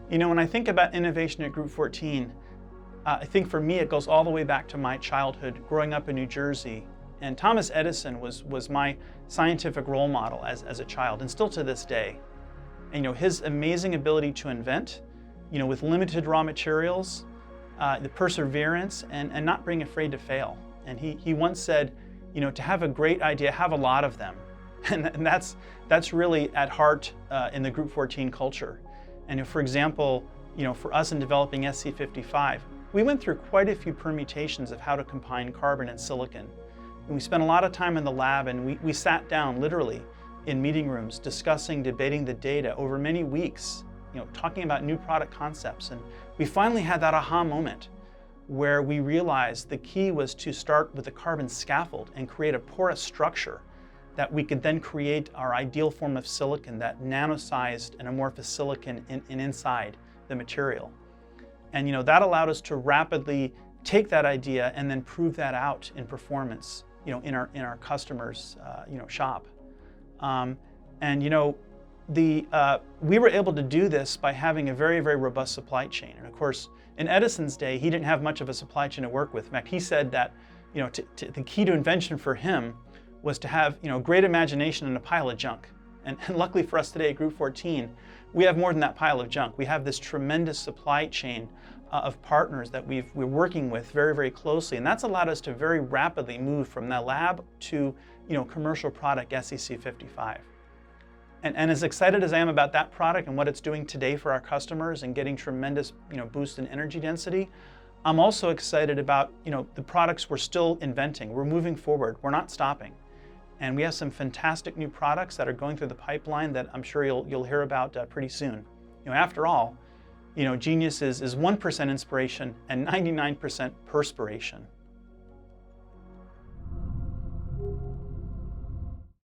You know, when I think about innovation at Group 14, I think for me it goes all the way back to my childhood, growing up in New Jersey. And Thomas Edison was my scientific role model as a child, and still to this day. And, you know, his amazing ability to invent, you know, with limited raw materials, the perseverance, and not being afraid to fail. And he once said, you know, to have a great idea, have a lot of them. And that's really at heart in the Group 14 culture. And if, for example, you know, for us in developing SC55, we went through quite a few permutations of how to combine carbon and silicon. And we spent a lot of time in the lab, and we sat down literally in meeting rooms discussing, debating the data over many weeks, you know, talking about new product concepts. And we finally had that aha moment where we realized the key was to start with a carbon scaffold and create a porous structure that we could then create our ideal form of silicon, that nano-sized and amorphous silicon inside the material. And, you know, that allowed us to rapidly take that idea and then prove that out in performance, you know, in our customers' you know, shop. And, you know, we were able to do this by having a very, very robust supply chain. And of course, in Edison's day, he didn't have much of a supply chain to work with. In fact, he said that, you know, the key to invention for him was to have, you know, great imagination and a pile of junk. And luckily for us today at Group 14, we have more than that pile of junk. We have this tremendous supply chain of partners that we're working with very, very closely. And that's allowed us to very rapidly move from the lab to, you know, commercial product SEC55. And as excited as I am about that product and what it's doing today for our customers and getting tremendous, you know, boost in energy density, I'm also excited about, you know, the products we're still inventing. We're moving forward. We're not stopping. And we have some fantastic new products that are going through the pipeline that I'm sure you'll hear about pretty soon. You know, after all, you know, genius is 1% inspiration and 99% perspiration.